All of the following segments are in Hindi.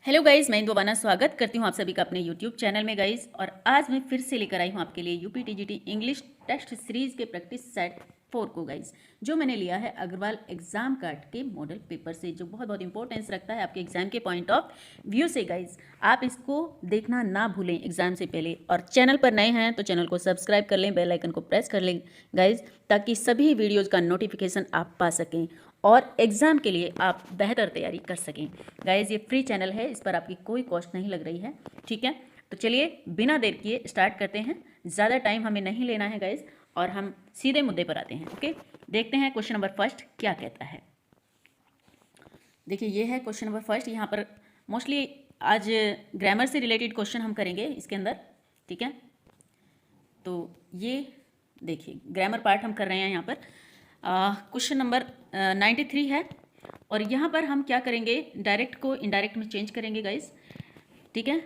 हेलो गाइज, मैं इंदु बाना स्वागत करती हूँ आप सभी का अपने यूट्यूब चैनल में गाइज। और आज मैं फिर से लेकर आई हूँ आपके लिए UP TGT English test series के प्रैक्टिस सेट 4 को गाइज, जो मैंने लिया है अग्रवाल एग्जाम कार्ड के मॉडल पेपर से, जो बहुत बहुत इंपॉर्टेंस रखता है आपके एग्जाम के पॉइंट ऑफ व्यू से गाइज। आप इसको देखना ना भूलें एग्जाम से पहले, और चैनल पर नए हैं तो चैनल को सब्सक्राइब कर लें, बेल आइकन को प्रेस कर लें गाइज, ताकि सभी वीडियोज़ का नोटिफिकेशन आप पा सकें और एग्ज़ाम के लिए आप बेहतर तैयारी कर सकें। गाइज़, ये फ्री चैनल है, इस पर आपकी कोई कॉस्ट नहीं लग रही है, ठीक है। तो चलिए बिना देर किए स्टार्ट करते हैं। ज़्यादा टाइम हमें नहीं लेना है गाइज़, और हम सीधे मुद्दे पर आते हैं। ओके, देखते हैं क्वेश्चन नंबर फर्स्ट क्या कहता है। देखिए, ये है क्वेश्चन नंबर फर्स्ट। यहाँ पर मोस्टली आज ग्रामर से रिलेटेड क्वेश्चन हम करेंगे इसके अंदर, ठीक है। तो ये देखिए, ग्रामर पार्ट हम कर रहे हैं यहाँ पर। क्वेश्चन नंबर 93 है, और यहाँ पर हम क्या करेंगे, डायरेक्ट को इनडायरेक्ट में चेंज करेंगे गाइज, ठीक है।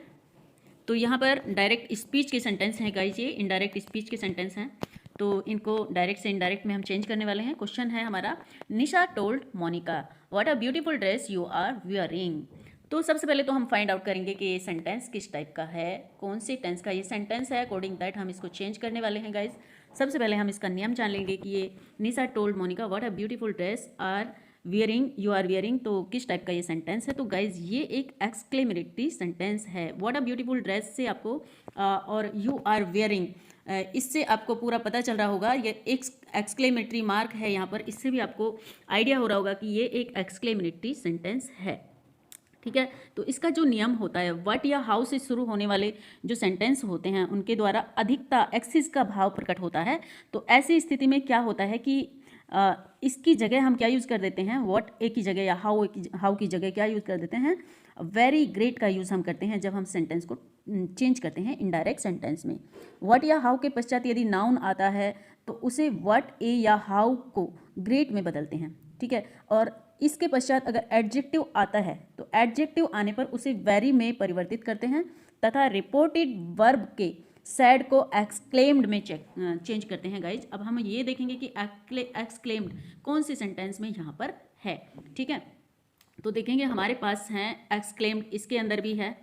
तो यहाँ पर डायरेक्ट स्पीच के सेंटेंस हैं गाइज, ये इनडायरेक्ट स्पीच के सेंटेंस हैं, तो इनको डायरेक्ट से इनडायरेक्ट में हम चेंज करने वाले हैं। क्वेश्चन है हमारा, Nisha told Monika what a beautiful dress you are wearing. तो सबसे पहले तो हम फाइंड आउट करेंगे कि ये सेंटेंस किस टाइप का है, कौन सी टेंस का ये सेंटेंस है। अकॉर्डिंग दैट हम इसको चेंज करने वाले हैं गाइज। सबसे पहले हम इसका नियम जान लेंगे कि ये Nisha told Monika what a beautiful dress are wearing you are wearing, तो किस टाइप का ये सेंटेंस है। तो गाइज, ये एक एक्सक्लेमेटरी सेंटेंस है। व्हाट अ ब्यूटीफुल ड्रेस से आपको और यू आर वियरिंग, इससे आपको पूरा पता चल रहा होगा, ये एक एक्सक्लेमेटरी मार्क है यहाँ पर, इससे भी आपको आइडिया हो रहा होगा कि ये एक एक्सक्लेमेटरी सेंटेंस है, ठीक है। तो इसका जो नियम होता है, व्हाट या हाउ से शुरू होने वाले जो सेंटेंस होते हैं उनके द्वारा अधिकता एक्सिस का भाव प्रकट होता है। तो ऐसी स्थिति में क्या होता है कि इसकी जगह हम क्या यूज़ कर देते हैं, व्हाट ए की जगह या हाउ की जगह क्या यूज़ कर देते हैं, वेरी ग्रेट का यूज़ हम करते हैं जब हम सेंटेंस को चेंज करते हैं इनडायरेक्ट सेंटेंस में। व्हाट या हाउ के पश्चात यदि नाउन आता है तो उसे व्हाट ए या हाउ को ग्रेट में बदलते हैं, ठीक है। और इसके पश्चात अगर एडजेक्टिव आता है तो एडजेक्टिव आने पर उसे वेरी में परिवर्तित करते हैं, तथा रिपोर्टेड वर्ब के सैड को एक्सक्लेम्ड में चेंज करते हैं गाइज। अब हम ये देखेंगे कि एक्सक्लेम्ड कौन सी सेंटेंस में यहाँ पर है, ठीक है। तो देखेंगे हमारे पास हैं एक्सक्लेम्ड, इसके अंदर भी है,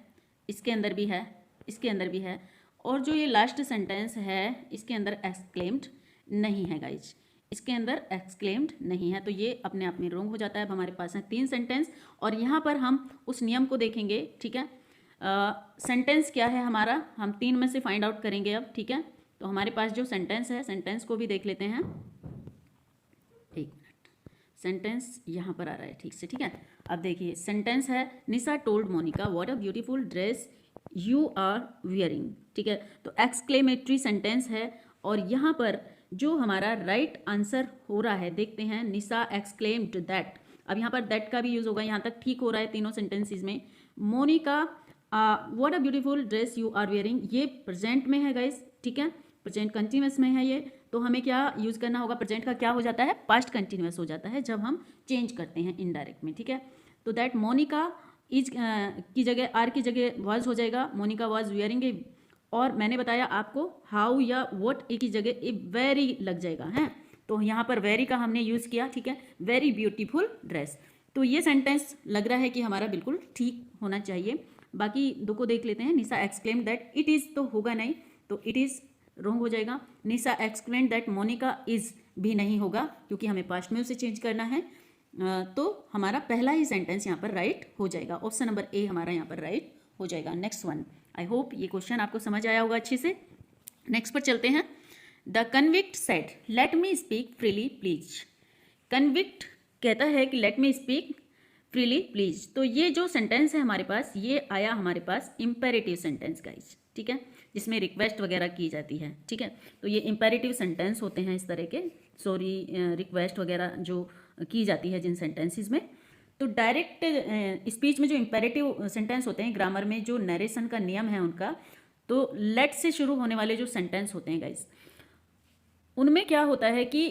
इसके अंदर भी है, इसके अंदर भी है, और जो ये लास्ट सेंटेंस है इसके अंदर एक्सक्लेम्ड नहीं है गाइज, इसके अंदर एक्सक्लेम्ड नहीं है। तो ये अपने आप में रॉन्ग हो जाता है। अब हमारे पास है 3 सेंटेंस, और यहाँ पर हम उस नियम को देखेंगे, ठीक है। सेंटेंस क्या है हमारा, हम 3 में से फाइंड आउट करेंगे अब, ठीक है। तो हमारे पास जो सेंटेंस है, सेंटेंस को भी देख लेते हैं। एक मिनट, सेंटेंस यहाँ पर आ रहा है ठीक से, ठीक है। अब देखिए, सेंटेंस है Nisha told Monika what a beautiful dress you are wearing, ठीक है। तो एक्सक्लेमेटरी सेंटेंस है, और यहाँ पर जो हमारा राइट आंसर हो रहा है, देखते हैं, निशा एक्सक्लेम्ड दैट। अब यहाँ पर दैट का भी यूज़ होगा, यहाँ तक ठीक हो रहा है तीनों सेंटेंसेस में। Monica what a beautiful dress you are wearing, ये प्रेजेंट में है गाइस, ठीक है, प्रेजेंट कंटिन्यूस में है ये। तो हमें क्या यूज़ करना होगा, प्रेजेंट का क्या हो जाता है, पास्ट कंटिन्यूस हो जाता है जब हम चेंज करते हैं इनडायरेक्ट में, ठीक है। तो दैट मोनिका इज की जगह आर की जगह वॉज हो जाएगा, मोनिका वॉज वियरिंग ए, और मैंने बताया आपको हाउ या व्हाट ए की जगह ए वेरी लग जाएगा, है। तो यहाँ पर वेरी का हमने यूज़ किया, ठीक है, वेरी ब्यूटीफुल ड्रेस। तो ये सेंटेंस लग रहा है कि हमारा बिल्कुल ठीक होना चाहिए। बाकी दो को देख लेते हैं। निशा एक्सक्लेम दैट इट इज़ तो होगा नहीं, तो इट इज़ रॉन्ग हो जाएगा। निशा एक्सप्लेन दैट मोनिका इज़ भी नहीं होगा, क्योंकि हमें पास्ट में उसे चेंज करना है। तो हमारा पहला ही सेंटेंस यहाँ पर राइट हो जाएगा, ऑप्शन नंबर ए हमारा यहाँ पर राइट हो जाएगा। नेक्स्ट वन, आई होप ये क्वेश्चन आपको समझ आया होगा अच्छे से। नेक्स्ट पर चलते हैं। The convict said let me speak freely please. Convict कहता है कि late me speak freely please. तो ये जो सेंटेंस है हमारे पास, ये आया हमारे पास इम्पेरेटिव सेंटेंस गाइज, ठीक है, जिसमें रिक्वेस्ट वगैरह की जाती है, ठीक है। तो ये इम्पेरेटिव सेंटेंस होते हैं इस तरह के, सॉरी, रिक्वेस्ट वगैरह जो की जाती है जिन सेंटेंसेस में। तो डायरेक्ट स्पीच में जो इम्पेरेटिव सेंटेंस होते हैं, ग्रामर में जो नरेशन का नियम है उनका, तो लेट से शुरू होने वाले जो सेंटेंस होते हैं गाइज, उनमें क्या होता है कि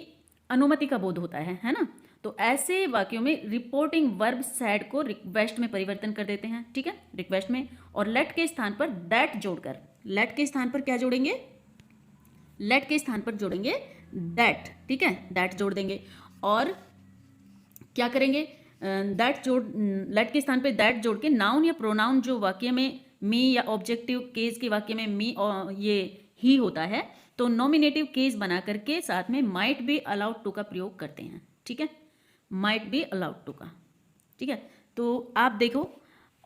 अनुमति का बोध होता है ना। तो ऐसे वाक्यों में रिपोर्टिंग वर्ब सैड को रिक्वेस्ट में परिवर्तन कर देते हैं, ठीक है, रिक्वेस्ट में, और लेट के स्थान पर दैट जोड़कर, लेट के स्थान पर क्या जोड़ेंगे, लेट के स्थान पर जोड़ेंगे दैट, ठीक है, दैट जोड़ देंगे। और क्या करेंगे, दैट जोड़, लेट के स्थान पे दैट जोड़ के नाउन या प्रोनाउन जो वाक्य में मी या ऑब्जेक्टिव केस के वाक्य में मी और ये ही होता है, तो नॉमिनेटिव केस बना करके साथ में माइट बी अलाउड टू का प्रयोग करते हैं। ठीक है, माइट बी अलाउड टू का। ठीक है, तो आप देखो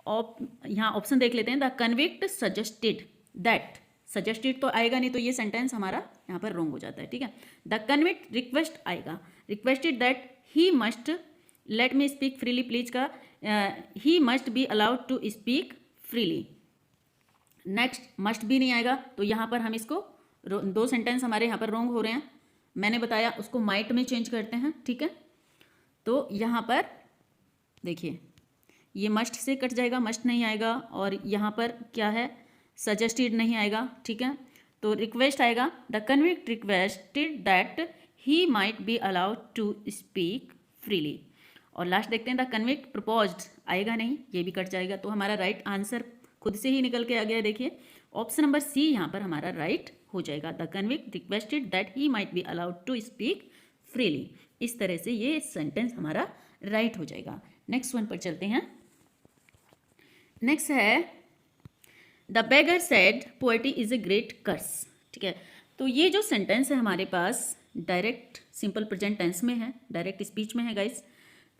यहाँ ऑप्शन देख लेते हैं। The convict suggested that, suggested तो आएगा नहीं, तो ये सेंटेंस हमारा यहाँ पर रॉन्ग हो जाता है। ठीक है, द कन्विक्ट रिक्वेस्ट आएगा, requested that he must let me speak freely please का he must be allowed to speak freely. Next must भी नहीं आएगा, तो यहाँ पर हम इसको दो सेंटेंस हमारे यहाँ पर रॉन्ग हो रहे हैं। मैंने बताया उसको माइट में चेंज करते हैं। ठीक है, तो यहाँ पर देखिए ये मस्ट से कट जाएगा, मस्ट नहीं आएगा, और यहाँ पर क्या है सजेस्टेड नहीं आएगा। ठीक है, तो रिक्वेस्ट आएगा, the convict requested that he might be allowed to speak freely. और लास्ट देखते हैं द कन्विक्ट प्रपोज्ड आएगा नहीं, ये भी कट जाएगा। तो हमारा राइट आंसर खुद से ही निकल के आ गया। देखिए ऑप्शन नंबर सी यहाँ पर हमारा राइट हो जाएगा, the convict requested that he might be allowed to speak freely. इस तरह से ये सेंटेंस हमारा राइट हो जाएगा। नेक्स्ट वन पर चलते हैं। नेक्स्ट है the beggar said poetry is a great curse. ठीक है, तो ये जो सेंटेंस है हमारे पास डायरेक्ट सिंपल प्रेजेंट टेंस में है, डायरेक्ट स्पीच में है गाइस।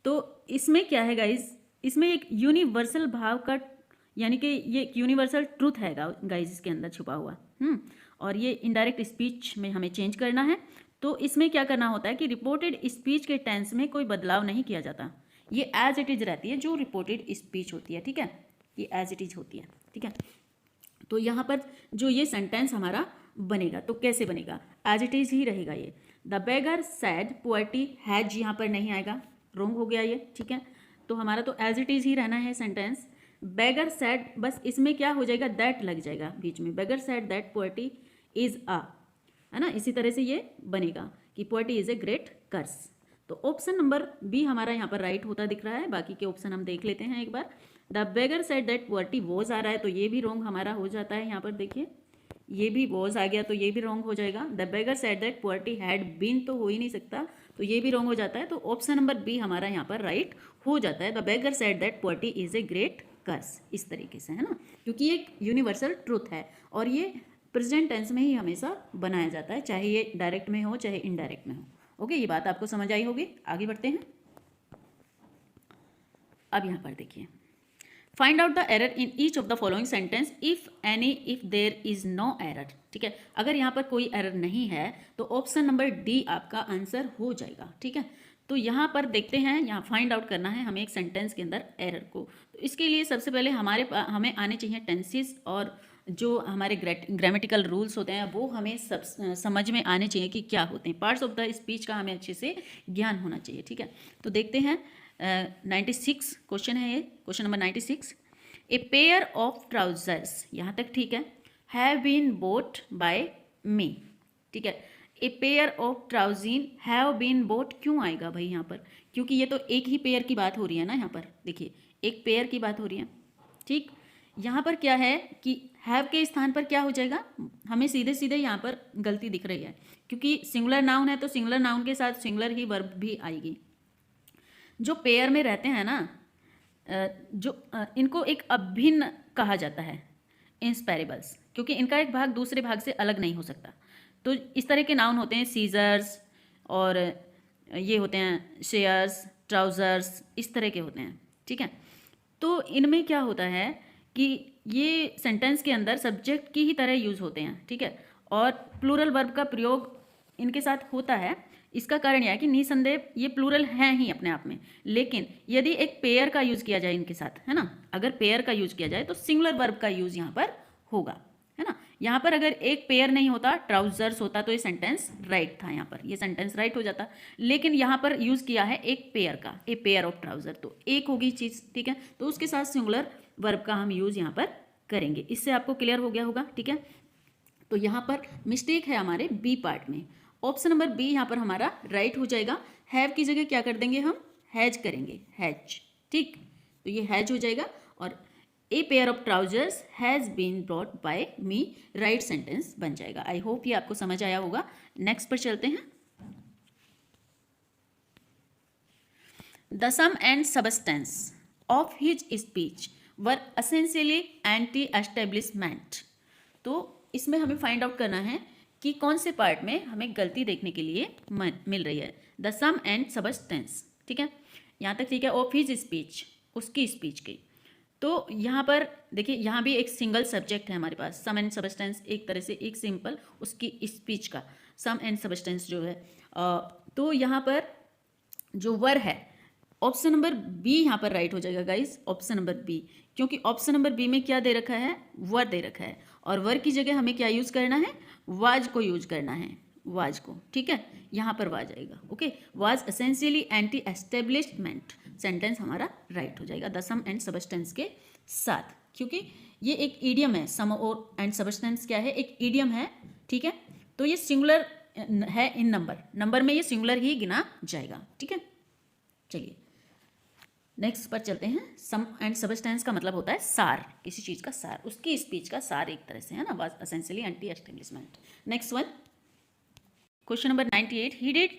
तो इसमें क्या है गाइस, इसमें एक यूनिवर्सल भाव का, यानी कि ये एक यूनिवर्सल ट्रूथ है गाइस इसके अंदर छुपा हुआ। और ये इनडायरेक्ट स्पीच में हमें चेंज करना है। तो इसमें क्या करना होता है कि रिपोर्टेड स्पीच के टेंस में कोई बदलाव नहीं किया जाता, ये एज इट इज रहती है जो रिपोर्टेड स्पीच होती है। ठीक है, ये एज इट इज होती है। ठीक है, तो यहाँ पर जो ये सेंटेंस हमारा बनेगा तो कैसे बनेगा, एज इट इज ही रहेगा ये। The beggar sad poetry has यहाँ पर नहीं आएगा, रॉन्ग हो गया ये। ठीक है, तो हमारा तो एज इट इज ही रहना है सेंटेंस। बेगर सैड, बस इसमें क्या हो जाएगा दैट लग जाएगा बीच में, beggar said that poetry is a, है ना। इसी तरह से ये बनेगा कि poetry is a great curse. तो ऑप्शन नंबर बी हमारा यहाँ पर राइट होता दिख रहा है। बाकी के ऑप्शन हम देख लेते हैं एक बार। The beggar said that poetry was आ रहा है, तो ये भी रॉन्ग हमारा हो जाता है। यहाँ पर देखिए ये भी वॉज आ गया, तो ये भी रॉन्ग हो जाएगा। The beggar said that poetry had been तो हो ही नहीं सकता, तो ये भी रॉन्ग हो जाता है। तो ऑप्शन नंबर बी हमारा यहाँ पर राइट हो जाता है, the beggar said that poetry is a great curse. इस तरीके से, है ना, क्योंकि ये एक यूनिवर्सल ट्रूथ है और ये प्रेजेंट टेंस में ही हमेशा बनाया जाता है, चाहे ये डायरेक्ट में हो चाहे इनडायरेक्ट में हो। ओके, ये बात आपको समझ आई होगी। आगे बढ़ते हैं। अब यहाँ पर देखिए, find out the error in each of the following sentence if any, if there is no error. ठीक है, अगर यहाँ पर कोई एरर नहीं है तो ऑप्शन नंबर डी आपका आंसर हो जाएगा। ठीक है, तो यहाँ पर देखते हैं, यहाँ फाइंड आउट करना है हमें एक सेंटेंस के अंदर एरर को। तो इसके लिए सबसे पहले हमें आने चाहिए टेंसेस, और जो हमारे ग्रामेटिकल रूल्स होते हैं वो हमें सब समझ में आने चाहिए कि क्या होते हैं। पार्ट्स ऑफ द स्पीच का हमें अच्छे से ज्ञान होना चाहिए। ठीक है, तो देखते हैं 96 क्वेश्चन है ये, question number 96। A pair of trousers, यहाँ तक ठीक है, have been bought by me. ठीक है, a pair of trousers have been bought क्यों आएगा भाई यहाँ पर, क्योंकि ये तो एक ही पेयर की बात हो रही है ना। यहाँ पर देखिए एक पेयर की बात हो रही है। ठीक, यहाँ पर क्या है कि हैव के स्थान पर क्या हो जाएगा, हमें सीधे सीधे यहाँ पर गलती दिख रही है, क्योंकि सिंगुलर नाउन है तो सिंगुलर नाउन के साथ सिंगुलर ही वर्ब भी आएगी। जो पेयर में रहते हैं ना, जो इनको एक अभिन्न कहा जाता है, इंस्पेरेबल्स, क्योंकि इनका एक भाग दूसरे भाग से अलग नहीं हो सकता। तो इस तरह के नाउन होते हैं सीजर्स, और ये होते हैं शेयर्स, ट्राउजर्स, इस तरह के होते हैं। ठीक है, तो इनमें क्या होता है कि ये सेंटेंस के अंदर सब्जेक्ट की ही तरह यूज़ होते हैं। ठीक है, और प्लूरल वर्ब का प्रयोग इनके साथ होता है। इसका कारण यह है कि निसंदेह ये प्लूरल हैं ही अपने आप में, लेकिन यदि एक पेयर का यूज़ किया जाए इनके साथ, है ना, अगर पेयर का यूज़ किया जाए तो सिंगुलर वर्ब का यूज़ यहाँ पर होगा, है ना। यहाँ पर अगर एक पेयर नहीं होता, ट्राउजर्स होता, तो ये सेंटेंस राइट था, यहाँ पर ये सेंटेंस राइट हो जाता। लेकिन यहाँ पर यूज़ किया है एक पेयर का, ए पेयर ऑफ ट्राउजर, तो एक होगी चीज़। ठीक है, तो उसके साथ सिंगुलर वर्ब का हम यूज़ यहाँ पर करेंगे। इससे आपको क्लियर हो गया होगा। ठीक है, तो यहाँ पर मिस्टेक है हमारे बी पार्ट में। ऑप्शन नंबर बी यहाँ पर हमारा राइट हो जाएगा। हैव की जगह क्या कर देंगे हम, हैज करेंगे, हैज। ठीक, तो ये हैज हो जाएगा, और a pair of trousers has been brought by me, right sentence बन जाएगा। आई होप ये आपको समझ आया होगा। नेक्स्ट पर चलते हैं। The sum and substance of his speech were essentially anti establishment. तो इसमें हमें फाइंड आउट करना है कि कौन से पार्ट में हमें गलती देखने के लिए मिल रही है। द सम एंड सबस्टेंस, ठीक है, यहाँ तक ठीक है। ऑफ हिज स्पीच, उसकी स्पीच की। तो यहाँ पर देखिए, यहाँ भी एक सिंगल सब्जेक्ट है हमारे पास, सम एंड सबस्टेंस, एक तरह से एक सिंपल उसकी स्पीच का सम एंड सबस्टेंस जो है। तो यहाँ पर जो वर है, ऑप्शन नंबर बी यहाँ पर राइट हो जाएगा गाइस, ऑप्शन नंबर बी, क्योंकि ऑप्शन नंबर बी में क्या दे रखा है, वर दे रखा है, और वर की जगह हमें क्या यूज करना है, वाज को यूज करना है, वाज को, ठीक है, यहाँ पर वाज आएगा। Okay, was essentially anti establishment, sentence हमारा राइट हो जाएगा द सम एंड सबस्टेंस के साथ, क्योंकि ये एक ईडियम है। सम और एंड सबस्टेंस क्या है, एक ईडियम है, ठीक है। तो ये सिंगुलर है इन नंबर में ये सिंगुलर ही गिना जाएगा, ठीक है। चलिए नेक्स्ट पर चलते हैं। सम एंड सबस्टेंस का मतलब होता है सार, किसी चीज़ का सार, उसकी स्पीच का सार एक तरह से, है ना, was essentially anti establishment. Next one, question number 98, he did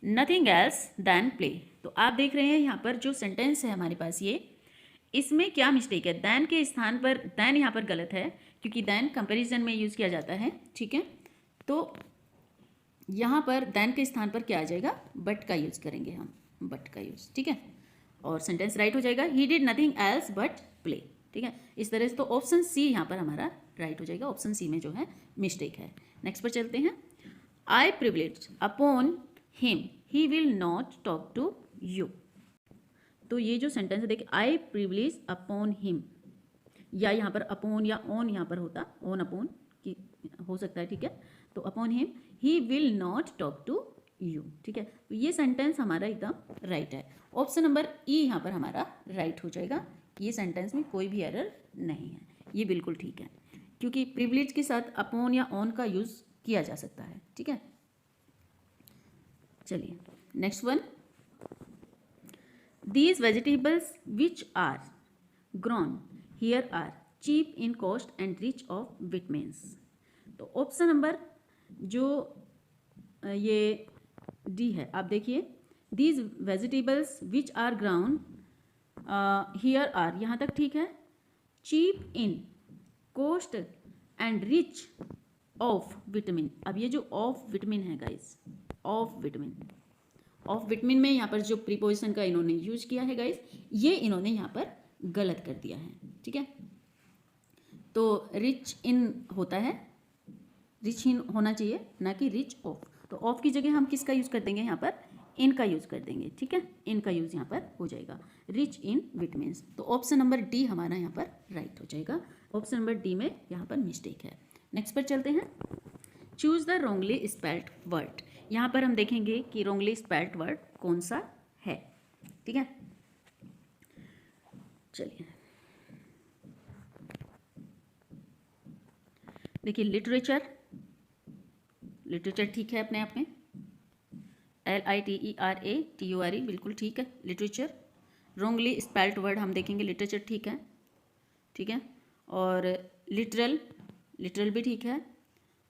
nothing else than play. तो आप देख रहे हैं यहाँ पर जो सेंटेंस है हमारे पास, ये इसमें क्या मिस्टेक है, दैन के स्थान पर, दैन यहाँ पर गलत है क्योंकि दैन कंपैरिजन में यूज़ किया जाता है, ठीक है। तो यहाँ पर दैन के स्थान पर क्या आ जाएगा, बट का यूज़ करेंगे हम, बट का यूज़, ठीक है, और सेंटेंस राइट हो जाएगा, ही did nothing else but play, ठीक है। इस तरह से तो ऑप्शन सी यहाँ पर हमारा राइट हो जाएगा, ऑप्शन सी में जो है मिस्टेक है। नेक्स्ट पर चलते हैं। I privilege upon him he will not talk to you. तो ये जो सेंटेंस है देखिए, आई प्रिविलेज अपॉन हिम, या यहाँ पर अपॉन या ऑन यहाँ पर होता, ऑन अपॉन की हो सकता है, ठीक है। तो upon him he will not talk to you, ठीक है। तो ये सेंटेंस हमारा एकदम राइट है, ऑप्शन नंबर ई यहाँ पर हमारा राइट हो जाएगा। ये सेंटेंस में कोई भी एरर नहीं है, ये बिल्कुल ठीक है, क्योंकि प्रिविलेज के साथ अपॉन या ऑन का यूज़ किया जा सकता है, ठीक है। चलिए next one, these vegetables which are grown here are cheap in cost and rich of vitamins. तो ऑप्शन नंबर जो ये डी है, आप देखिए, these vegetables which are ground here are, यहाँ तक ठीक है, cheap in cost and rich of vitamin. अब ये जो ऑफ विटामिन है guys, of vitamin, of vitamin में यहाँ पर जो प्रीपोजिशन का इन्होंने यूज किया है गाइस, ये इन्होंने यहाँ पर गलत कर दिया है, ठीक है। तो रिच इन होता है, रिच इन होना चाहिए, ना कि रिच ऑफ। तो ऑफ की जगह हम किसका यूज़ कर देंगे, यहाँ पर इन का यूज़ कर देंगे, ठीक है, इन का यूज़ यहाँ पर हो जाएगा, रिच इन विटामिन्स। तो ऑप्शन नंबर डी हमारा यहाँ पर राइट हो जाएगा, ऑप्शन नंबर डी में यहाँ पर मिस्टेक है। नेक्स्ट पर चलते हैं। Choose the wrongly spelled word. यहाँ पर हम देखेंगे कि रॉन्गली स्पेल्ड वर्ड कौन सा है, ठीक है। चलिए देखिए, लिटरेचर, लिटरेचर ठीक है अपने आप में, LITERATURE बिल्कुल ठीक है, लिटरेचर। रॉन्गली स्पेल्ड वर्ड हम देखेंगे, लिटरेचर ठीक है, ठीक है। और लिटरल, लिटरल भी ठीक है,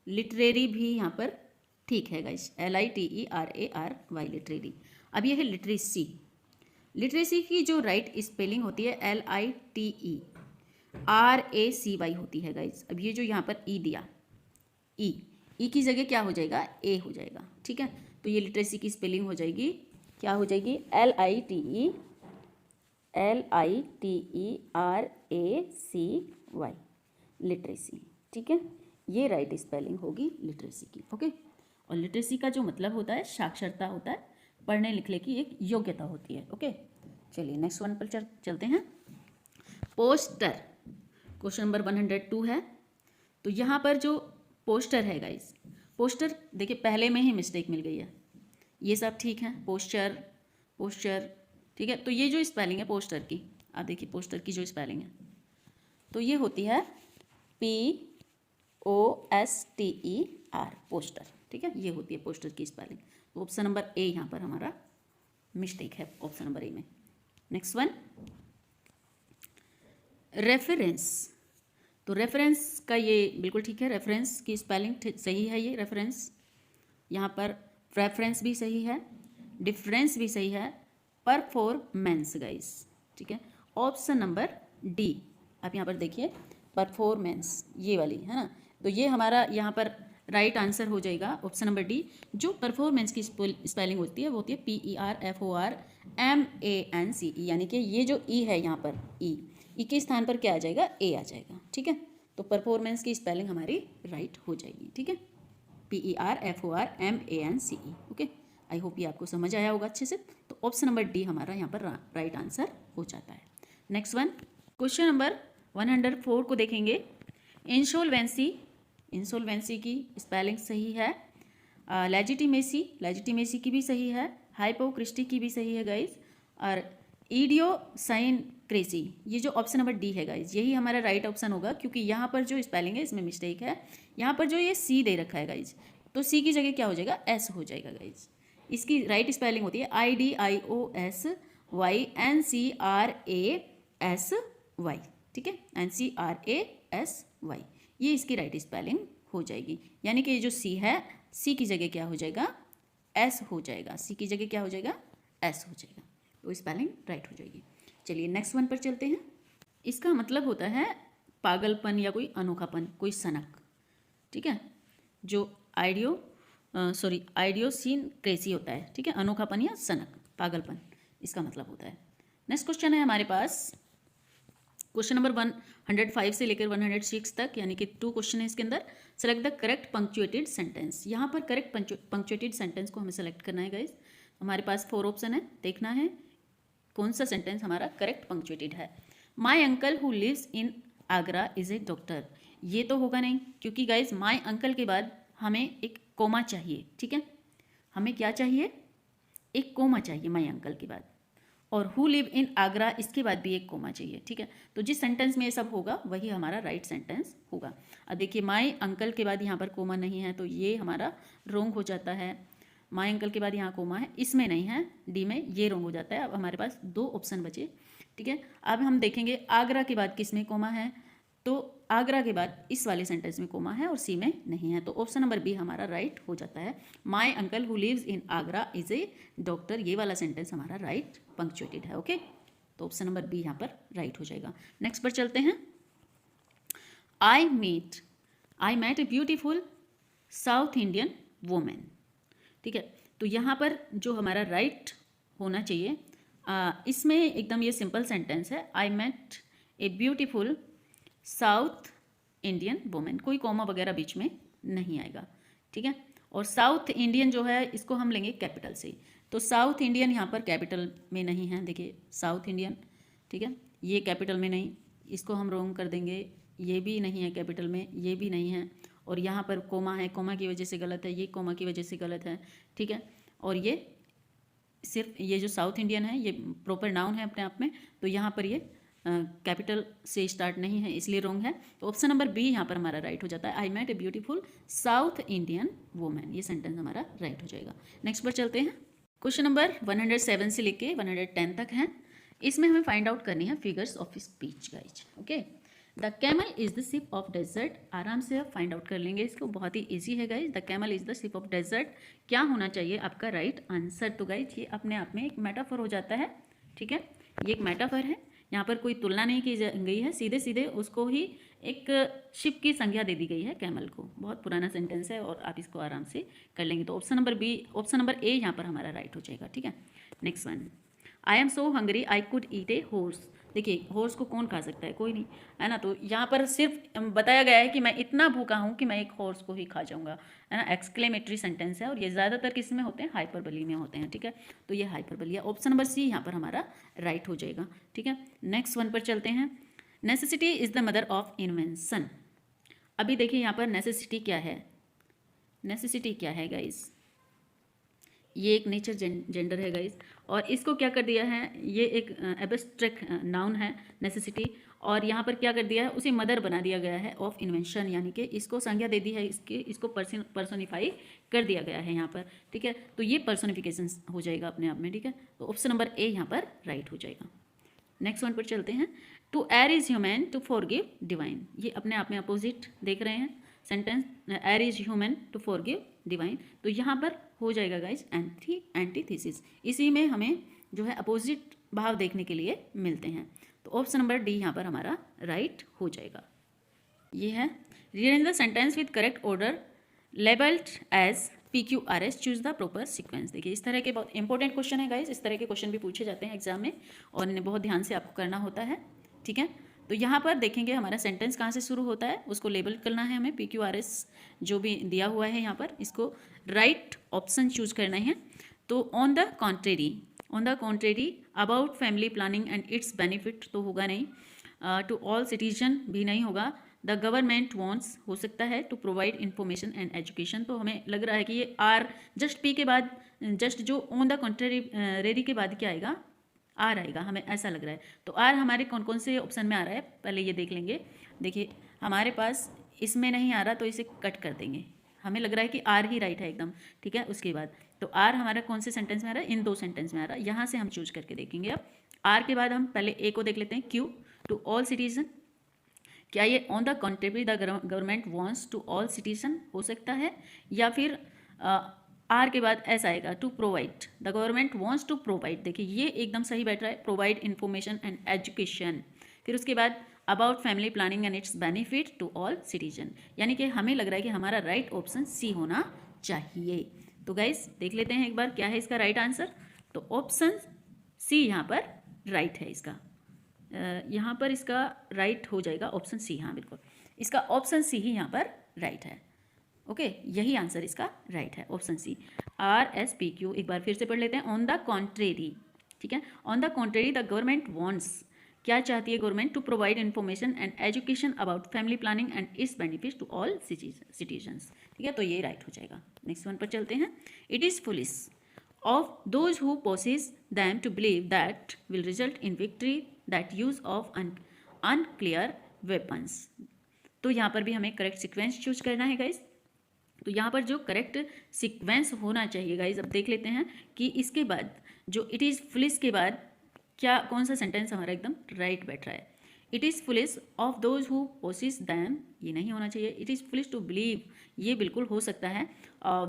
लिटरेरी भी यहाँ पर ठीक है गाइस, LITERARY, लिटरेरी। अब ये है लिटरेसी। लिटरेसी की जो राइट स्पेलिंग होती है LITERACY होती है गाइस। अब ये जो यहाँ पर ई दिया, ई की जगह क्या हो जाएगा, ए हो जाएगा, ठीक है। तो ये लिटरेसी की स्पेलिंग हो जाएगी, क्या हो जाएगी, LITERACY, लिटरेसी, ठीक है। ये राइट स्पेलिंग होगी लिटरेसी की, ओके। और लिटरेसी का जो मतलब होता है, साक्षरता होता है, पढ़ने लिखने की एक योग्यता होती है, ओके। चलिए नेक्स्ट वन पर चलते हैं। पोस्टर, क्वेश्चन नंबर 102 है। तो यहाँ पर जो पोस्टर है गाइस, पोस्टर देखिए पहले में ही मिस्टेक मिल गई है, ये सब ठीक है, पोस्टर, पोस्टर, ठीक है। तो ये जो स्पेलिंग है पोस्टर की, आप देखिए पोस्टर की जो स्पेलिंग है, तो ये होती है POSTER, पोस्टर, ठीक है, ये होती है पोस्टर की स्पेलिंग। तो ऑप्शन नंबर ए यहाँ पर हमारा मिस्टेक है, ऑप्शन नंबर ए में। Next one, reference. तो रेफरेंस का ये बिल्कुल ठीक है, रेफरेंस की स्पेलिंग सही है, ये रेफरेंस, यहाँ पर रेफरेंस भी सही है, डिफरेंस भी सही है, परफॉर्मेंस गाइस, ठीक है। ऑप्शन नंबर डी, आप यहाँ पर देखिए परफॉर्मेंस, ये वाली है ना, तो ये हमारा यहाँ पर राइट आंसर हो जाएगा ऑप्शन नंबर डी। जो परफॉर्मेंस की स्पेलिंग होती है वो होती है PERFORMANCE, यानी कि ये जो ई है यहाँ पर ई के स्थान पर क्या आ जाएगा, ए आ जाएगा, ठीक है। तो परफॉर्मेंस की स्पेलिंग हमारी राइट हो जाएगी, ठीक है, PERFORMANCE, ओके। आई होप ये आपको समझ आया होगा अच्छे से। तो ऑप्शन नंबर डी हमारा यहाँ पर राइट आंसर हो जाता है। नेक्स्ट वन, क्वेश्चन नंबर 104 को देखेंगे। इंसोल्वेंसी की स्पेलिंग सही है, लेजिटिमेसी की भी सही है, हाइपोक्रिस्टी की भी सही है गाइज, और इडियोसाइनक्रेसी, ये जो ऑप्शन नंबर डी है गाइज, यही हमारा राइट ऑप्शन होगा, क्योंकि यहाँ पर जो स्पेलिंग है इसमें मिस्टेक है। यहाँ पर जो ये सी दे रखा है गाइज, तो सी की जगह क्या हो जाएगा, एस हो जाएगा गाइज। इसकी राइट स्पेलिंग होती है IDIOSYNCRASY, ठीक है, NCRASY, ये इसकी राइट स्पेलिंग हो जाएगी। यानी कि ये जो सी है, सी की जगह क्या हो जाएगा, एस हो जाएगा, सी की जगह क्या हो जाएगा, एस हो जाएगा, तो स्पेलिंग राइट हो जाएगी। चलिए नेक्स्ट वन पर चलते हैं। इसका मतलब होता है पागलपन या कोई अनोखापन, कोई सनक, ठीक है, जो आइडियोसिनक्रेसी होता है, ठीक है, अनोखापन या सनक, पागलपन, इसका मतलब होता है। नेक्स्ट क्वेश्चन है हमारे पास, क्वेश्चन नंबर 105 से लेकर 106 तक, यानी कि 2 क्वेश्चन है इसके अंदर। Select the correct punctuated sentence. यहाँ पर करेक्ट पंक्चुएटेड सेंटेंस को हमें सेलेक्ट करना है गाइज। हमारे पास 4 ऑप्शन है, देखना है कौन सा सेंटेंस हमारा करेक्ट पंक्चुएटेड है। My uncle who lives in Agra is a doctor, ये तो होगा नहीं, क्योंकि गाइज माई अंकल के बाद हमें एक कोमा चाहिए, ठीक है, हमें क्या चाहिए, एक कोमा चाहिए माई अंकल के बाद, और हु लिव इन आगरा इसके बाद भी एक कोमा चाहिए, ठीक है। तो जिस सेंटेंस में ये सब होगा वही हमारा राइट सेंटेंस होगा। अब देखिए माई अंकल के बाद यहाँ पर कोमा नहीं है, तो ये हमारा रोंग हो जाता है। माई अंकल के बाद यहाँ कोमा है, इसमें नहीं है, डी में, ये रोंग हो जाता है। अब हमारे पास 2 ऑप्शन बचे, ठीक है। अब हम देखेंगे आगरा के बाद किस में कोमा है, तो आगरा के बाद इस वाले सेंटेंस में कोमा है और सी में नहीं है, तो ऑप्शन नंबर बी हमारा राइट हो जाता है। My uncle who lives in Agra is a doctor, ये वाला सेंटेंस हमारा राइट पंक्चुएटेड है, ओके। तो ऑप्शन नंबर बी यहाँ पर राइट हो जाएगा। नेक्स्ट पर चलते हैं। I met a beautiful South Indian women, ठीक है। तो यहाँ पर जो हमारा राइट होना चाहिए, इसमें एकदम ये सिंपल सेंटेंस है, I met a beautiful South Indian women, कोई कॉमा वगैरह बीच में नहीं आएगा, ठीक है। और साउथ इंडियन जो है इसको हम लेंगे कैपिटल से, तो साउथ इंडियन यहाँ पर कैपिटल में नहीं है, देखिए साउथ इंडियन, ठीक है, ये कैपिटल में नहीं, इसको हम रोंग कर देंगे, ये भी नहीं है कैपिटल में, ये भी नहीं है, और यहाँ पर कोमा है, कोमा की वजह से गलत है, ये कोमा की वजह से गलत है, ठीक है। और ये सिर्फ ये जो साउथ इंडियन है ये प्रॉपर नाउन है अपने आप में, तो यहाँ पर ये कैपिटल से स्टार्ट नहीं है, इसलिए रॉन्ग है। तो ऑप्शन नंबर बी यहाँ पर हमारा राइट हो जाता है, I met a beautiful South Indian women, ये सेंटेंस हमारा राइट हो जाएगा। नेक्स्ट पर चलते हैं। क्वेश्चन नंबर 107 से लेके 110 तक है, इसमें हमें फाइंड आउट करनी है figures of speech guys, okay. The camel is the ship of desert, आराम से आप फाइंड आउट कर लेंगे इसको, बहुत ही ईजी है guys. The camel is the ship of desert, क्या होना चाहिए आपका राइट आंसर, तो गाइज ये अपने आप में एक मेटाफर हो जाता है, ठीक है, ये एक मेटाफर है, यहाँ पर कोई तुलना नहीं की गई है, सीधे सीधे उसको ही एक शिप की संज्ञा दे दी गई है कैमल को। बहुत पुराना सेंटेंस है और आप इसको आराम से कर लेंगे, तो ऑप्शन नंबर ए यहाँ पर हमारा राइट हो जाएगा, ठीक है। Next one, I am so hungry I could eat a horse, देखिए हॉर्स को कौन खा सकता है, कोई नहीं, है ना। तो यहाँ पर सिर्फ बताया गया है कि मैं इतना भूखा हूँ कि मैं एक हॉर्स को ही खा जाऊँगा, है ना, एक्सक्लेमेटरी सेंटेंस है, और ये ज़्यादातर किस में होते हैं, हाइपरबली में होते हैं, ठीक है। तो ये हाइपरबली है, ऑप्शन नंबर सी यहाँ पर हमारा राइट हो जाएगा, ठीक है। नेक्स्ट वन पर चलते हैं। Necessity is the mother of invention, अभी देखिए यहाँ पर नेसेसिटी क्या है, नेसेसिटी क्या है गाइज, ये एक नेचर जेंडर है गाइज, और इसको क्या कर दिया है, ये एक एब्स्ट्रैक्ट नाउन है नेसेसिटी, और यहाँ पर क्या कर दिया है, उसे मदर बना दिया गया है ऑफ इन्वेंशन, यानी कि इसको संज्ञा दे दी है, इसको पर्सोनिफाई कर दिया गया है यहाँ पर, ठीक है। तो ये पर्सोनिफिकेशन हो जाएगा अपने आप में, ठीक है। तो ऑप्शन नंबर ए यहाँ पर राइट हो जाएगा। नेक्स्ट वन पर चलते हैं। To err is human to forgive divine, ये अपने आप में अपोजिट देख रहे हैं sentence, err is human to forgive divine, तो यहाँ पर हो जाएगा गाइज एंटीथेसिस, इसी में हमें जो है अपोजिट भाव देखने के लिए मिलते हैं। तो ऑप्शन नंबर डी यहाँ पर हमारा राइट हो जाएगा। ये है read the sentence with correct order labelled as PQRS, choose the proper sequence. देखिए इस तरह के बहुत इंपॉर्टेंट क्वेश्चन है गाइस, इस तरह के क्वेश्चन भी पूछे जाते हैं एग्जाम में और इन्हें बहुत ध्यान से आपको करना होता है। ठीक है, तो यहाँ पर देखेंगे हमारा सेंटेंस कहाँ से शुरू होता है, उसको लेबल करना है हमें। PQRS जो भी दिया हुआ है यहाँ पर, इसको राइट ऑप्शन चूज करना है। तो on the contrary, about family planning and its benefit तो होगा नहीं, टू ऑल सिटीजन भी नहीं होगा, द गवर्नमेंट वॉन्ट्स हो सकता है, to provide information and education. तो हमें लग रहा है कि ये आर जस्ट पी के बाद, जस्ट जो ऑन द कॉन्ट्रेरी के बाद क्या आएगा, आर आएगा, हमें ऐसा लग रहा है। तो आर हमारे कौन कौन से ऑप्शन में आ रहा है पहले ये देख लेंगे। देखिए हमारे पास इसमें नहीं आ रहा तो इसे कट कर देंगे, हमें लग रहा है कि आर ही राइट है एकदम। ठीक है, उसके बाद तो आर हमारा कौन से सेंटेंस में आ रहा है, इन दो सेंटेंस में आ रहा है, यहाँ से हम चूज करके देखेंगे। अब आर के बाद हम पहले ए को देख लेते हैं, क्यू टू ऑल सिटीजन, क्या ये on the contrary the government wants to all citizen हो सकता है, या फिर आर के बाद ऐसा आएगा to provide, the government wants to provide. देखिए ये एकदम सही बैठ रहा है, प्रोवाइड इन्फॉर्मेशन एंड एजुकेशन। फिर उसके बाद about family planning and its benefit to all citizen, यानी कि हमें लग रहा है कि हमारा राइट ऑप्शन सी होना चाहिए। तो गाइस देख लेते हैं एक बार क्या है इसका राइट आंसर। तो ऑप्शन सी यहाँ पर राइट है इसका, यहाँ पर इसका राइट हो जाएगा ऑप्शन सी। हाँ बिल्कुल, इसका ऑप्शन सी ही यहाँ पर राइट है। ओके, यही आंसर इसका राइट है, ऑप्शन सी, RSPQ। एक बार फिर से पढ़ लेते हैं, ऑन द कॉन्ट्रेरी। ठीक है, on the contrary the government wants, क्या चाहती है government, to provide information and education about family planning and its benefits to all citizens. ठीक है, तो ये राइट हो जाएगा। नेक्स्ट वन पर चलते हैं, it is foolish of those who possess them to believe that will result in victory that use of unclear weapons। तो यहाँ पर भी हमें करेक्ट सीक्वेंस चूज करना है गाइज। तो यहाँ पर जो करेक्ट सीक्वेंस होना चाहिए गाइज, अब देख लेते हैं कि इसके बाद जो इट इज़ फुलिश के बाद क्या कौन सा सेंटेंस हमारा एकदम राइट बैठ रहा है। It is foolish of those who possess them, ये नहीं होना चाहिए। It is foolish to believe, ये बिल्कुल हो सकता है।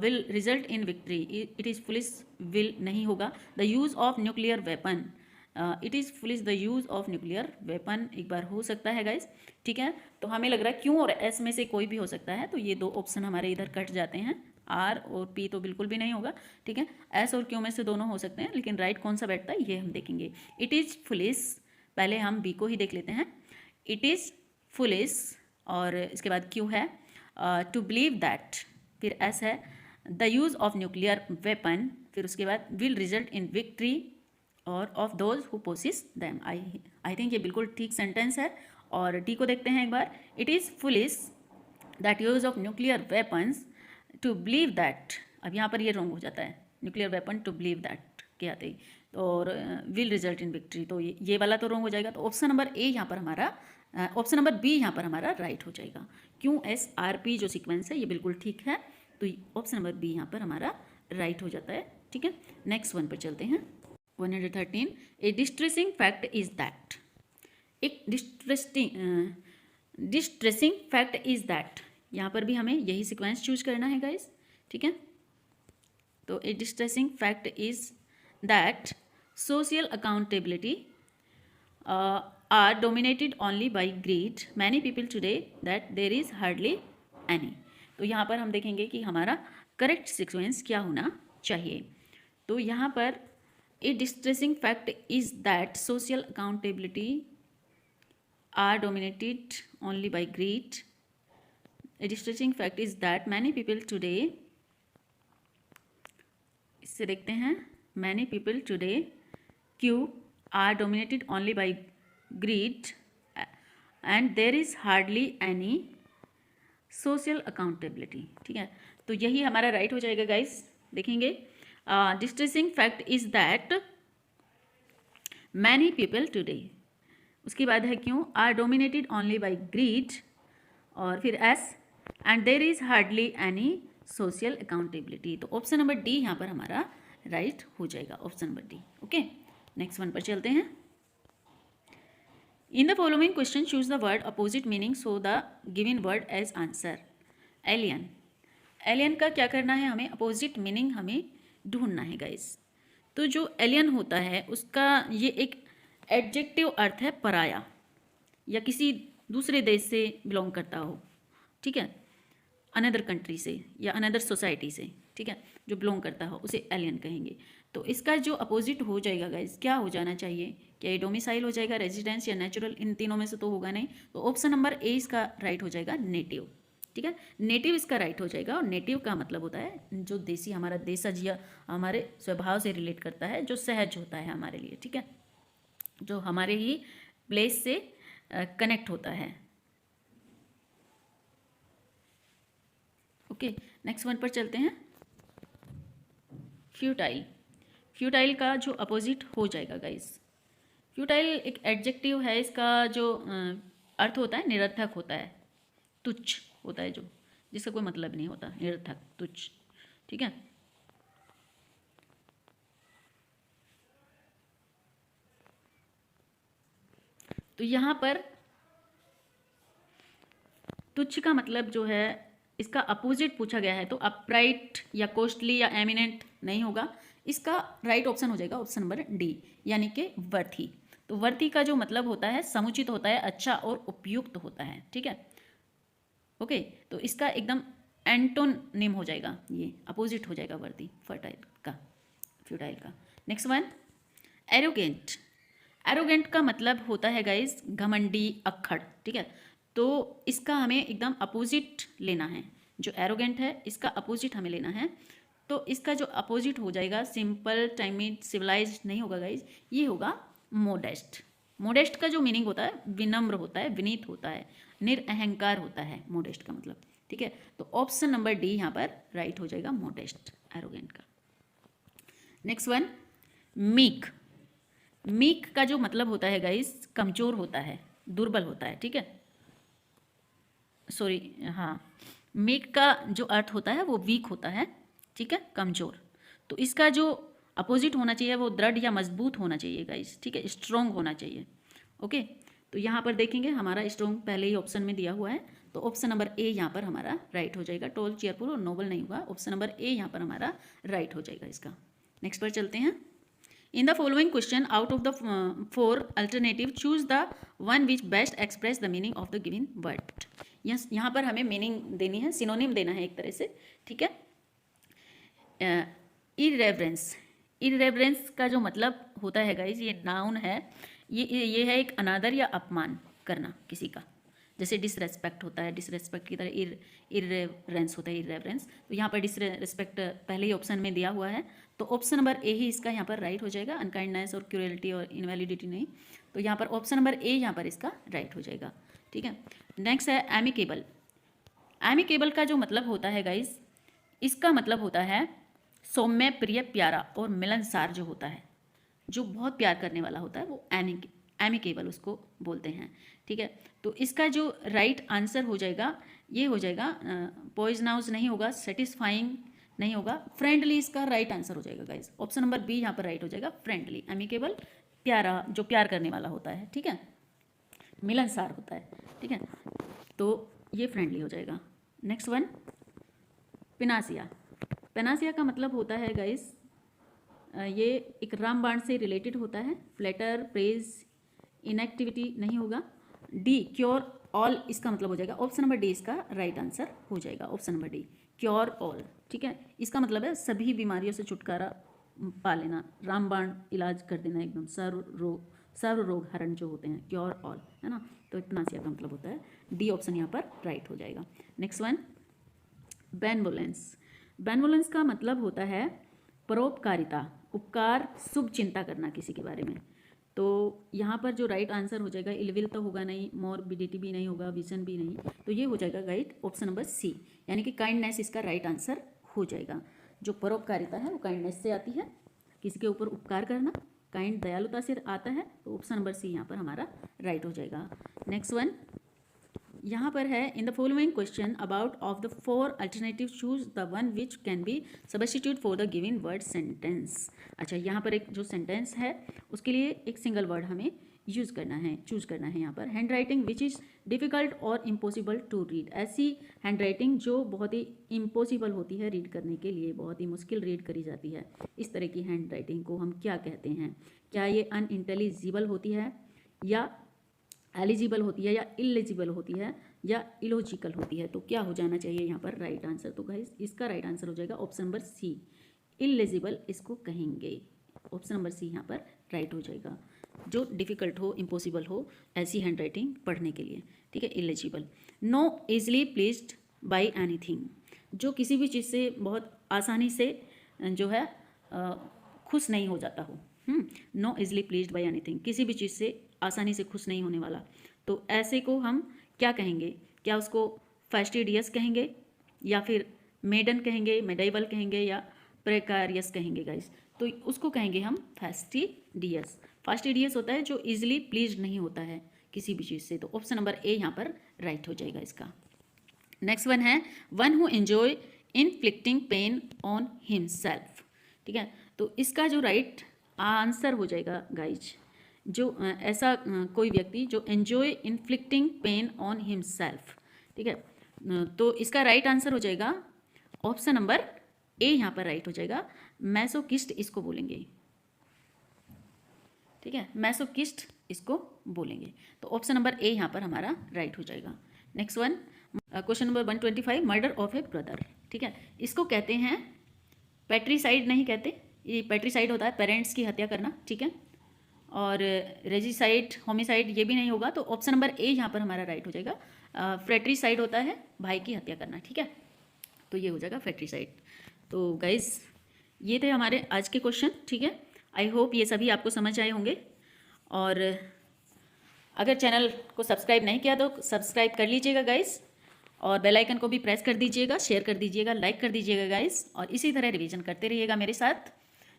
Will result in victory, it is foolish will नहीं होगा। The use of nuclear weapon, it is foolish the use of nuclear weapon एक बार हो सकता है गाइज। ठीक है, तो हमें लग रहा है क्यू और एस में से कोई भी हो सकता है, तो ये दो ऑप्शन हमारे इधर कट जाते हैं। आर और पी तो बिल्कुल भी नहीं होगा। ठीक है, एस और क्यू में से दोनों हो सकते हैं, लेकिन राइट कौन सा बैठता है ये हम देखेंगे। इट इज़ फुलिश, पहले हम बी को ही देख लेते हैं। इट इज़ फुलिश और इसके बाद क्यू है, टू बिलीव दैट, फिर एस है the use of nuclear weapon, फिर उसके बाद विल रिजल्ट इन विक्ट्री और of those who possess them. I think ये बिल्कुल ठीक सेंटेंस है। और डी को देखते हैं एक बार, it is foolish that use of nuclear weapons to believe that, अब यहाँ पर ये रॉन्ग हो जाता है, nuclear weapon to believe that के आते ही, और विल रिजल्ट इन विक्ट्री, तो ये वाला तो रॉन्ग हो जाएगा। तो ऑप्शन नंबर ए यहाँ पर हमारा, ऑप्शन नंबर बी यहाँ पर हमारा राइट हो जाएगा। QSRP जो सीक्वेंस है ये बिल्कुल ठीक है, तो ऑप्शन नंबर बी यहाँ पर हमारा राइट हो जाता है। ठीक है, नेक्स्ट वन पर चलते हैं। 113, ए डिस्ट्रेसिंग फैक्ट इज दैट, एक डिस्ट्रेसिंग फैक्ट इज दैट, यहाँ पर भी हमें यही सीक्वेंस चूज करना है गाइस। ठीक है, तो a distressing fact is that social accountability are dominated only by greed, many people today that there is hardly any। तो यहाँ पर हम देखेंगे कि हमारा करेक्ट सीक्वेंस क्या होना चाहिए। तो यहाँ पर a distressing fact is that social accountability are dominated only by greed, a distressing fact is that many people today, इससे देखते हैं, many people today Q are dominated only by greed and there is hardly any social accountability। ठीक है, तो यही हमारा राइट हो जाएगा गाइस। देखेंगे, distressing fact is that many people today, उसके बाद है क्यों, are dominated only by greed, और फिर S and there is hardly any social accountability. तो ऑप्शन नंबर डी यहाँ पर हमारा राइट हो जाएगा, option number D. Okay, next one पर चलते हैं। In the following question choose the word opposite meaning so the given word as answer. Alien, alien का क्या करना है, हमें अपोजिट मीनिंग हमें ढूंढना है गाइस। तो जो एलियन होता है उसका ये एक एडजेक्टिव अर्थ है पराया, या किसी दूसरे देश से बिलोंग करता हो, ठीक है, अनदर कंट्री से या अनदर सोसाइटी से, ठीक है, जो बिलोंग करता हो उसे एलियन कहेंगे। तो इसका जो अपोजिट हो जाएगा गाइस, क्या हो जाना चाहिए? क्या ये डोमिसाइल हो जाएगा, रेजिडेंस या नेचुरल? इन तीनों में से तो होगा नहीं। तो ऑप्शन नंबर ए इसका राइट हो जाएगा, नेटिव, ठीक है, नेटिव इसका राइट हो जाएगा। और नेटिव का मतलब होता है जो देसी, हमारा देशज या हमारे स्वभाव से रिलेट करता है, जो सहज होता है हमारे लिए, ठीक है, जो हमारे ही प्लेस से कनेक्ट होता है। ओके, नेक्स्ट वन पर चलते हैं। फ्यूटाइल, फ्यूटाइल का जो अपोजिट हो जाएगा गाइस, फ्यूटाइल एक एडजेक्टिव है, इसका जो अर्थ होता है निरर्थक होता है, तुच्छ होता है, जो जिसका कोई मतलब नहीं होता, निरर्थक, तुच्छ, ठीक है। तो यहाँ पर तुच्छ का मतलब जो है, इसका अपोजिट पूछा गया है, तो अपराइट या कॉस्टली या एमिनेंट नहीं होगा। इसका राइट ऑप्शन हो जाएगा ऑप्शन नंबर डी, यानी कि वर्थी। तो वर्थी का जो मतलब होता है समुचित होता है, अच्छा और उपयुक्त होता है, ठीक है। ओके, तो इसका एकदम एंटोनिम हो जाएगा, ये अपोजिट हो जाएगा वर्थी, फर्टाइल का, फ्यूटाइल का। Next one, arrogant. एरोगेंट का मतलब होता है गाइस घमंडी, अक्खड़, ठीक है। तो इसका हमें एकदम अपोजिट लेना है, जो एरोगेंट है इसका अपोजिट हमें लेना है। तो इसका जो अपोजिट हो जाएगा, सिंपल, टाइमिड, सिविलाइज नहीं होगा गाइज, ये होगा मोडेस्ट। मोडेस्ट का जो मीनिंग होता है विनम्र होता है, विनीत होता है, निरअहंकार होता है मोडेस्ट का मतलब, ठीक है। तो ऑप्शन नंबर डी यहाँ पर राइट हो जाएगा, मोडेस्ट, एरोगेंट का। Next one, meek. मीक का जो मतलब होता है गाइस कमजोर होता है, दुर्बल होता है, ठीक है, सॉरी, हाँ, मीक का जो अर्थ होता है वो वीक होता है, ठीक है, कमजोर। तो इसका जो अपोजिट होना चाहिए वो दृढ़ या मजबूत होना चाहिए गाइस, ठीक है, स्ट्रॉन्ग होना चाहिए। ओके, तो यहाँ पर देखेंगे हमारा स्ट्रॉन्ग पहले ही ऑप्शन में दिया हुआ है, तो ऑप्शन नंबर ए यहाँ पर हमारा राइट हो जाएगा। टॉल, चेयरफुल और नोबल नहीं होगा, ऑप्शन नंबर ए यहाँ पर हमारा राइट हो जाएगा इसका। नेक्स्ट पर चलते हैं। In the following question, out of the four alternative, choose the one which best express the meaning of the given word. Yes, यहाँ पर हमें मीनिंग देनी है, सिनोनिम देना है एक तरह से, ठीक है। इरेवरेंस, इरेवरेंस का जो मतलब होता है गाइज, ये नाउन है, ये है एक अनादर या अपमान करना किसी का, जैसे डिसरेस्पेक्ट होता है, डिसरेस्पेक्ट की तरह इरेवरेंस होता है, इरेवरेंस। तो यहाँ पर डिसरेस्पेक्ट पहले ही ऑप्शन में दिया हुआ है, तो ऑप्शन नंबर ए ही इसका यहाँ पर राइट हो जाएगा, अनकाइंडनेस और क्रूरलिटी और इनवैलिडिटी नहीं। तो यहाँ पर ऑप्शन नंबर ए यहाँ पर इसका राइट हो जाएगा, ठीक है। नेक्स्ट है एमिकेबल। एमिकेबल का जो मतलब होता है गाइज, इसका मतलब होता है सौम्य, प्रिय, प्यारा और मिलनसार जो होता है, जो बहुत प्यार करने वाला होता है, वो एमिकेबल उसको बोलते हैं, ठीक है। तो इसका जो राइट आंसर हो जाएगा, ये हो जाएगा, पॉइजनस नहीं होगा, सेटिस्फाइंग नहीं होगा, फ्रेंडली इसका राइट आंसर हो जाएगा गाइज। ऑप्शन नंबर बी यहाँ पर राइट हो जाएगा, फ्रेंडली, एमिकेबल, प्यारा, जो प्यार करने वाला होता है, ठीक है, मिलनसार होता है, ठीक है, तो ये फ्रेंडली हो जाएगा। Next one, पिनासिया। पेनासिया का मतलब होता है गाइस, ये एक रामबाण से रिलेटेड होता है, फ्लैटर, प्रेज, इनएक्टिविटी नहीं होगा। डी, क्योर ऑल इसका मतलब हो जाएगा, ऑप्शन नंबर डी इसका राइट आंसर हो जाएगा, option number D, cure all, ठीक है। इसका मतलब है सभी बीमारियों से छुटकारा पा लेना, रामबाण इलाज कर देना, एकदम सर्व रोग हरण जो होते हैं, क्योर ऑल, है ना। तो पेनासिया का मतलब होता है, डी ऑप्शन यहाँ पर राइट हो जाएगा। Next one, बेनवोलेंस। बेनवोलेंस का मतलब होता है परोपकारिता, उपकार, शुभ चिंता करना किसी के बारे में। तो यहाँ पर जो राइट आंसर हो जाएगा, इलविल तो होगा नहीं, मॉर्बिडिटी भी नहीं होगा, विजन भी नहीं, तो ये हो जाएगा राइट, ऑप्शन नंबर सी, यानी कि काइंडनेस इसका राइट आंसर हो जाएगा। जो परोपकारिता है वो काइंडनेस से आती है, किसी के ऊपर उपकार करना, काइंड, दयालुता से आता है, तो ऑप्शन नंबर सी यहाँ पर हमारा राइट हो जाएगा। नेक्स्ट वन, यहाँ पर है इन the following question about of the 4 alternative choose the one which can be substitute for the given word sentence. अच्छा, यहाँ पर एक जो सेंटेंस है उसके लिए एक सिंगल वर्ड हमें यूज़ करना है, चूज करना है। यहाँ पर hand writing which is difficult और इम्पॉसिबल टू रीड, ऐसी हैंड राइटिंग जो बहुत ही इम्पॉसिबल होती है रीड करने के लिए, बहुत ही मुश्किल रीड करी जाती है, इस तरह की हैंड राइटिंग को हम क्या कहते हैं? क्या ये अनइंटेलिजिबल होती है, या एलिजिबल होती है, या इलिजिबल होती है, या इलॉजिकल होती है? तो क्या हो जाना चाहिए यहाँ पर राइट आंसर? तो गाइस इसका राइट आंसर हो जाएगा ऑप्शन नंबर सी, इलिजिबल इसको कहेंगे। ऑप्शन नंबर सी यहाँ पर राइट हो जाएगा, जो डिफ़िकल्ट हो, इम्पॉसिबल हो ऐसी हैंड राइटिंग पढ़ने के लिए, ठीक है, eligible. No easily pleased by anything, जो किसी भी चीज़ से बहुत आसानी से जो है खुश नहीं हो जाता हो। No easily pleased by anything, किसी भी चीज़ से आसानी से खुश नहीं होने वाला, तो ऐसे को हम क्या कहेंगे? क्या उसको फैस्टिडियस कहेंगे, या फिर मेडन कहेंगे, मेडाइबल कहेंगे, या प्रेकारियस कहेंगे गाइस? तो उसको कहेंगे हम फैस्टिडियस। फास्टिडियस होता है जो इजीली प्लीज नहीं होता है किसी भी चीज़ से, तो ऑप्शन नंबर ए यहाँ पर राइट हो जाएगा इसका। नेक्स्ट वन है one who enjoy inflicting pain on himself, ठीक है, तो इसका जो राइट आंसर हो जाएगा गाइज, जो ऐसा कोई व्यक्ति जो enjoy inflicting pain on himself, ठीक है, तो इसका राइट आंसर हो जाएगा ऑप्शन नंबर ए यहाँ पर राइट हो जाएगा, मैसोकिस्ट इसको बोलेंगे, ठीक है, मैसोकिस्ट इसको बोलेंगे, तो ऑप्शन नंबर ए यहाँ पर हमारा राइट हो जाएगा। Next one question number 125, murder of A brother, ठीक है, इसको कहते हैं पैट्रीसाइड, नहीं कहते, ये पैट्रीसाइड होता है पेरेंट्स की हत्या करना, ठीक है, और रेजिसाइड, होमिसाइड ये भी नहीं होगा, तो ऑप्शन नंबर ए यहाँ पर हमारा राइट हो जाएगा। फ्रेट्रीसाइड होता है भाई की हत्या करना, ठीक है, तो ये हो जाएगा फ्रेट्रीसाइड। तो गाइज ये थे हमारे आज के क्वेश्चन, ठीक है, आई होप ये सभी आपको समझ आए होंगे, और अगर चैनल को सब्सक्राइब नहीं किया तो सब्सक्राइब कर लीजिएगा गाइज, और बेल आइकन को भी प्रेस कर दीजिएगा, शेयर कर दीजिएगा, लाइक कर दीजिएगा गाइज, और इसी तरह रिवीजन करते रहिएगा मेरे साथ,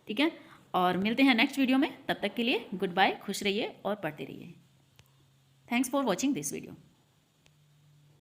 ठीक है, और मिलते हैं नेक्स्ट वीडियो में। तब तक के लिए गुड बाय, खुश रहिए और पढ़ते रहिए। Thanks for watching this video.